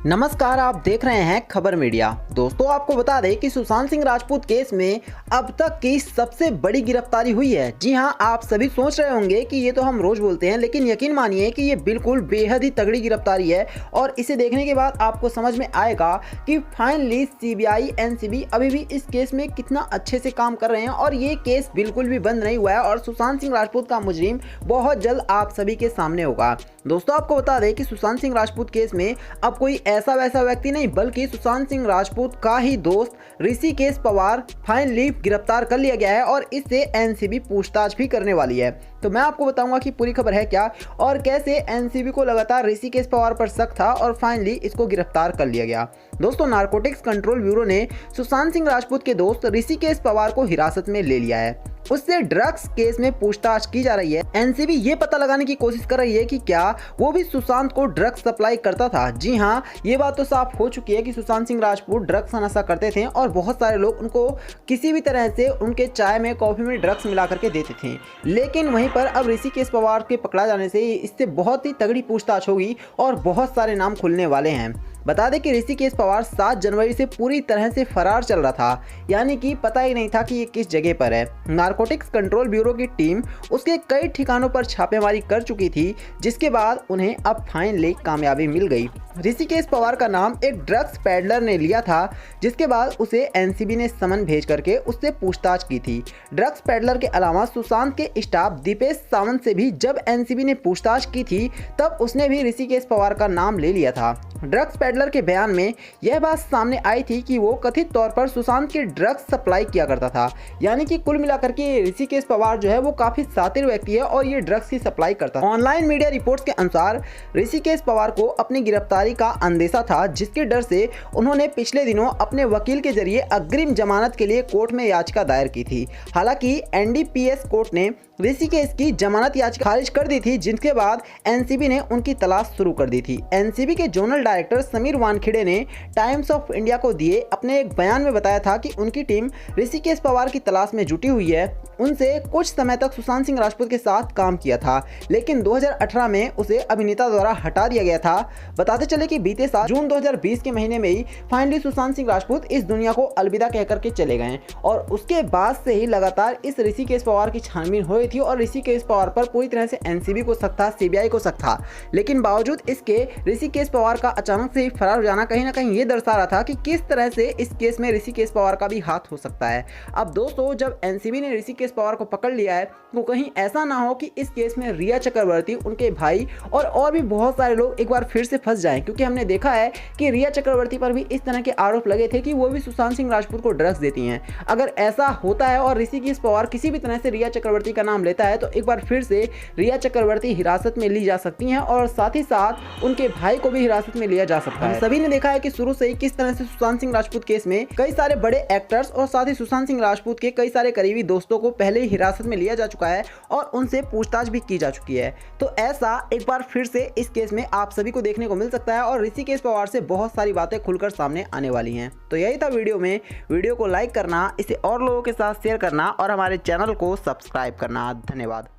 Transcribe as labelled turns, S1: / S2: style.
S1: नमस्कार, आप देख रहे हैं खबर मीडिया। दोस्तों, आपको बता दें कि सुशांत सिंह राजपूत केस में अब तक की सबसे बड़ी गिरफ्तारी हुई है। जी हां, आप सभी सोच रहे होंगे कि ये तो हम रोज बोलते हैं, लेकिन यकीन मानिए कि ये बिल्कुल बेहद ही तगड़ी गिरफ्तारी है। और इसे देखने के बाद आपको समझ में आएगा कि फाइनली सीबीआई एनसीबी अभी भी इस केस में कितना अच्छे से काम कर रहे हैं और ये केस बिल्कुल भी बंद नहीं हुआ है और सुशांत सिंह राजपूत का मुजरिम बहुत जल्द आप सभी के सामने होगा। दोस्तों, आपको बता दें कि सुशांत सिंह राजपूत केस में अब कोई ऐसा वैसा व्यक्ति नहीं, बल्कि सुशांत सिंह राजपूत का ही दोस्त ऋषिकेश पवार फाइनली गिरफ्तार कर लिया गया है और इससे एनसीबी पूछताछ भी करने वाली है। तो मैं आपको बताऊंगा कि पूरी खबर है क्या और कैसे एनसीबी को लगातार ऋषिकेश पवार पर शक था और फाइनली इसको गिरफ्तार कर लिया गया। दोस्तों, नारकोटिक्स कंट्रोल ब्यूरो ने सुशांत सिंह राजपूत के दोस्त ऋषिकेश पवार को हिरासत में ले लिया है। उससे ड्रग्स केस में पूछताछ की जा रही है। एनसीबी ये पता लगाने की कोशिश कर रही है कि क्या वो भी सुशांत को ड्रग्स सप्लाई करता था। जी हाँ, ये बात तो साफ हो चुकी है कि सुशांत सिंह राजपूत ड्रग्स का नशा करते थे और बहुत सारे लोग उनको किसी भी तरह से उनके चाय में, कॉफी में ड्रग्स मिला करके देते थे। लेकिन वहीं पर अब ऋषिकेश पवार के पकड़ा जाने से इससे बहुत ही तगड़ी पूछताछ होगी और बहुत सारे नाम खुलने वाले हैं। बता दें कि ऋषिकेश पवार 7 जनवरी से पूरी तरह से फरार चल रहा था, यानी कि पता ही नहीं था कि ये किस जगह पर है। नारकोटिक्स कंट्रोल ब्यूरो की टीम उसके कई ठिकानों पर छापेमारी कर चुकी थी, जिसके बाद उन्हें अब फाइनली कामयाबी मिल गई। ऋषिकेश पवार का नाम एक ड्रग्स पैडलर ने लिया था, जिसके बाद उसे एनसीबी ने समन भेज करके उससे पूछताछ की थी। ड्रग्स पैडलर के अलावा सुशांत के स्टाफ दीपेश सावंत से भी जब एनसीबी ने पूछताछ की थी, तब उसने भी ऋषिकेश पवार का नाम ले लिया था। ड्रग्स पैडलर के बयान में यह बात सामने आई थी कि वो कथित तौर पर सुशांत के ड्रग्स सप्लाई किया करता था, यानी कि कुल मिलाकर के ऋषिकेश पवार जो है वो काफी शातिर व्यक्ति है और ये ड्रग्स की सप्लाई करता है। ऑनलाइन मीडिया रिपोर्ट्स के अनुसार ऋषिकेश पवार को अपनी गिरफ्तारी का अंदेशा था, जिसके डर से उन्होंने पिछले दिनों अपने वकील के जरिए अग्रिम जमानत के लिए कोर्ट में याचिका दायर की थी। हालांकि एनडीपीएस कोर्ट ने ऋषिकेश की जमानत याचिका खारिज कर दी थी, जिसके बाद एनसीबी ने उनकी तलाश शुरू कर दी थी। एनसीबी के जोनल डायरेक्टर समीर वानखेड़े ने टाइम्स ऑफ इंडिया को दिए अपने एक बयान में बताया था कि उनकी टीम ऋषिकेश पवार की तलाश में जुटी हुई है। उनसे कुछ समय तक सुशांत सिंह राजपूत के साथ काम किया था, लेकिन 2018 में उसे अभिनेता द्वारा हटा दिया गया था। बताते चले कि बीते साल जून 2020 के महीने में ही फाइनली सुशांत सिंह राजपूत इस दुनिया को अलविदा कहकर के चले गए और उसके बाद से ही लगातार इस ऋषिकेश पवार की छानबीन हो रही थी और ऋषिकेश पवार पर पूरी तरह से एनसीबी को शक था, सीबीआई को शक था। लेकिन बावजूद इसके ऋषिकेश पवार का अचानक से फरार हो जाना कहीं ना कहीं ये दर्शा रहा था कि किस तरह से इस केस में ऋषिकेश पवार का भी हाथ हो सकता है। अब दोस्तों, जब एनसीबी ने ऋषिकेश पवार को पकड़ लिया है तो कहीं ऐसा ना हो कि इस केस में रिया चक्रवर्ती, उनके भाई और भी बहुत सारे लोग एक बार फिर से फंस जाएं, क्योंकि हमने देखा है कि रिया चक्रवर्ती पर भी इस तरह के आरोप लगे थे कि वो भी सुशांत सिंह राजपूत को ड्रग्स देती हैं। अगर ऐसा होता है और ऋषिकेश पवार किसी भी तरह से रिया चक्रवर्ती का नाम लेता है तो एक बार फिर से रिया चक्रवर्ती हिरासत में ली जा सकती हैं और साथ ही साथ उनके भाई को भी हिरासत में लिया जा सकता है। सभी ने देखा है कि शुरू से ही किस तरह से सुशांत सिंह राजपूत केस में कई सारे बड़े एक्टर्स और साथ ही सुशांत सिंह राजपूत के कई सारे करीबी दोस्तों को पहले ही हिरासत में लिया जा चुका है और उनसे पूछताछ भी की जा चुकी है। तो ऐसा एक बार फिर से इस केस में आप सभी को देखने को मिल सकता है और ऋषिकेश पवार से बहुत सारी बातें खुलकर सामने आने वाली हैं। तो यही था वीडियो को लाइक करना, इसे और लोगों के साथ शेयर करना और हमारे चैनल को सब्सक्राइब करना। धन्यवाद।